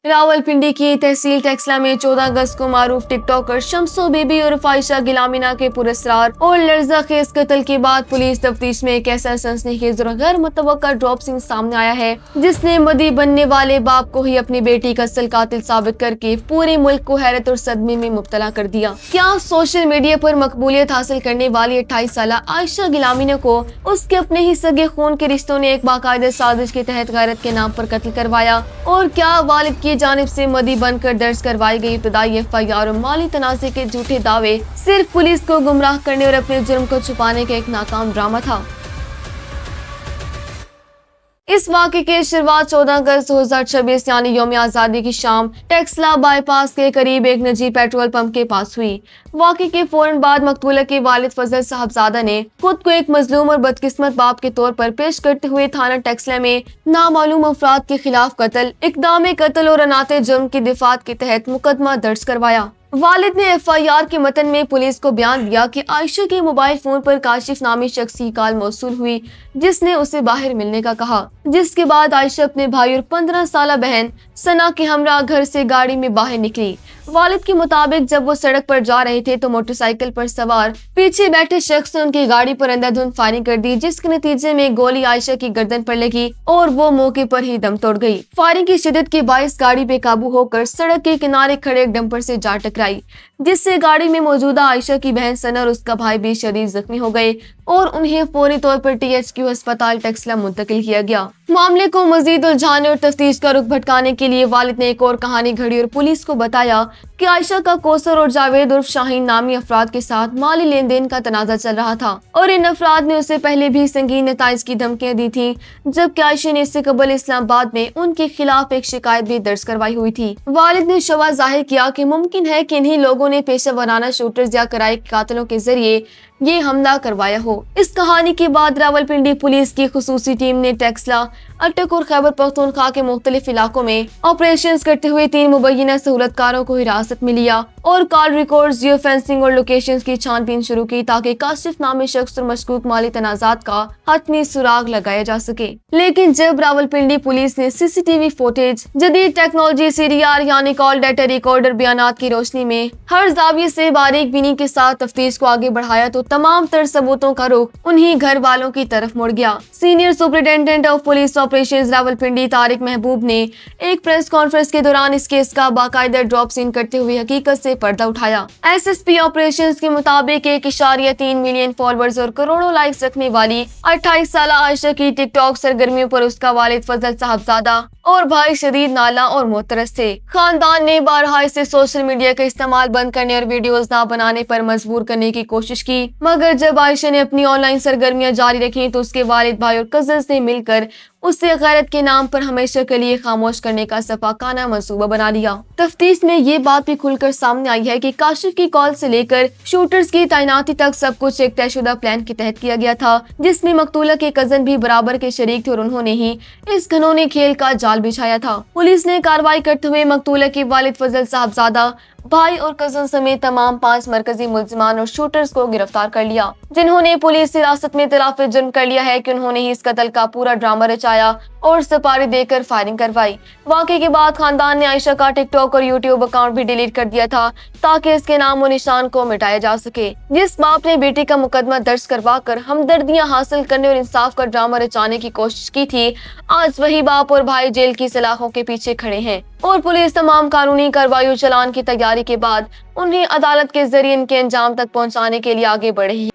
रावलपिंडी की तहसील टेक्सला में 14 अगस्त को मारूफ टिकटॉकर शम्सो बीबी और फाइशा गिलामिना के पुरस्कार और लर्जा खेज कत्ल के बाद पुलिस तफ्तीश में एक ऐसा सनसनीखेज और गैर मुतवक्का ड्रॉप सिंह सामने आया है जिसने मदी बनने वाले बाप को ही अपनी बेटी का असल कातिल साबित करके पूरे मुल्क को हैरत और सदमे में मुब्तला कर दिया। क्या सोशल मीडिया पर मकबूलियत हासिल करने वाली 28 साल आयशा गिलामिना को उसके अपने ही सगे खून के रिश्तों ने एक बाकायदा साजिश के तहत गैरत के नाम पर कत्ल करवाया, और क्या वालिद की जानिब से मदी बनकर दर्ज करवाई गई इब्तदाई एफआईआर और माली तनाज़े के झूठे दावे सिर्फ पुलिस को गुमराह करने और अपने जुर्म को छुपाने का एक नाकाम ड्रामा था। इस वाक़े की शुरुआत 14 अगस्त 2026 यानी यौम आज़ादी की शाम टेक्सला बाईपास के करीब एक निजी पेट्रोल पंप के पास हुई। वाक़े के फौरन बाद मकतूला के वालिद फजल साहबजादा ने खुद को एक मजलूम और बदकिस्मत बाप के तौर पर पेश करते हुए थाना टेक्सला में नामालूम अफराद के खिलाफ कत्ल, इक़दाम कत्ल और अनाते जुर्म की दिफात के तहत मुकदमा दर्ज करवाया। वालिद ने एफआईआर के मतन में पुलिस को बयान दिया कि आयशा के मोबाइल फोन पर काशिफ नामी शख्स की कॉल मौसूल हुई जिसने उसे बाहर मिलने का कहा, जिसके बाद आयशा अपने भाई और 15 साल बहन सना के हमरा घर से गाड़ी में बाहर निकली। वालिद के मुताबिक जब वो सड़क पर जा रहे थे तो मोटरसाइकिल पर सवार पीछे बैठे शख्स ने उनकी गाड़ी पर अंधाधुंध फायरिंग कर दी, जिसके नतीजे में गोली आयशा की गर्दन पर लगी और वो मौके पर ही दम तोड़ गई। फायरिंग की शिद्दत के बाइस गाड़ी बेकाबू होकर सड़क के किनारे खड़े एक डंपर से जा टकराई, जिससे गाड़ी में मौजूदा आयशा की बहन सना और उसका भाई भी शदीद जख्मी हो गए और उन्हें फौरी तौर पर टीएचक्यू अस्पताल टेक्सला मुंतकिल किया गया। मामले को मजीद उलझाने और तफ्तीश का रुख भटकाने के लिए वालिद ने एक और कहानी घड़ी और पुलिस को बताया कि आयशा का कौसर और जावेद उर्फ शाहीन नामी अफराद के साथ माली लेन देन का तनाजा चल रहा था और इन अफराद ने उसे पहले भी संगीन नताइज की धमकियां दी थी, जबकि आयशा ने इससे कबल इस्लामाबाद में उनके खिलाफ एक शिकायत भी दर्ज करवाई हुई थी। वालिद ने शवा जाहिर किया कि मुमकिन है कि इन्हीं लोगों ने पेशा वराना शूटर्स या किराए कातिलों के जरिए ये हमला करवाया हो। इस कहानी के बाद रावलपिंडी पुलिस की खुसूसी टीम ने टेक्सला, अटक और खैबर पख्तूनख्वा के मुख्तलिफ इलाकों में ऑपरेशन करते हुए 3 मुबैना सहूलतकारों को हिरासत में लिया और कॉल रिकॉर्ड, जियो फेंसिंग और लोकेशन की छानबीन शुरू की ताकि काशिफ नामी शख्स और मशकूक माली तनाजात का हतमी सुराग लगाया जा सके। लेकिन जब रावलपिंडी पुलिस ने सीसीटीवी फुटेज, जदीद टेक्नोलॉजी सीडीआर यानी कॉल डाटा रिकॉर्डर बयानात की रोशनी में हर जाविये से बारीक बीनी के साथ तफ्तीश को आगे बढ़ाया तो तमाम तर सबूतों का रुख उन्हीं घर वालों की तरफ मुड़ गया। Senior superintendent of police operations Rawalpindi Tariq महबूब ने एक प्रेस कॉन्फ्रेंस के दौरान इस केस का बाकायदा ड्रॉप सीन करते हुए हकीकत से पर्दा उठाया। एसएसपी ऑपरेशंस के मुताबिक 1.3 मिलियन फॉलोअर्स और करोड़ों लाइक्स रखने वाली 28 साल आयशा की टिकटॉक सरगर्मियों पर उसका वालिद फजल साहबजादा और भाई शदीद नाला और मोतरस थे। खानदान ने बारहा इसे सोशल मीडिया का इस्तेमाल बंद करने और वीडियोस ना बनाने पर मजबूर करने की कोशिश की, मगर जब आयशा ने अपनी ऑनलाइन सरगर्मियां जारी रखी तो उसके वालिद, भाई और कजन्स ने मिलकर उसे गैरत के नाम पर हमेशा के लिए खामोश करने का सफाकाना मंसूबा बना लिया। तफ्तीश में ये बात भी खुलकर सामने आई है कि काशिफ की कॉल से लेकर शूटर्स की तैनाती तक सब कुछ एक तयशुदा प्लान के तहत किया गया था, जिसमें मकतूला के कजन भी बराबर के शरीक थे और उन्होंने ही इस घिनौने खेल का जाल बिछाया था। पुलिस ने कार्रवाई करते हुए मकतूला के वालिद फजल साहबजादा, भाई और कजन समेत तमाम 5 मरकजी मुल्जिमान और शूटर्स को गिरफ्तार कर लिया, जिन्होंने पुलिस हिरासत में इतलाफ जुर्म कर लिया है कि उन्होंने ही इस कत्ल का पूरा ड्रामा रचाया और सपारी देकर फायरिंग करवाई। वाक़े के बाद खानदान ने आयशा का टिकटॉक और यूट्यूब अकाउंट भी डिलीट कर दिया था ताकि इसके नाम और निशान को मिटाया जा सके। जिस बाप ने बेटी का मुकदमा दर्ज करवा कर हमदर्दियां हासिल करने और इंसाफ का ड्रामा रचाने की कोशिश की थी, आज वही बाप और भाई जेल की सलाखों के पीछे खड़े हैं और पुलिस तमाम कानूनी कार्रवाई और चालान की तैयारी के बाद उन्हें अदालत के जरिए इनके अंजाम तक पहुंचाने के लिए आगे बढ़ रही है।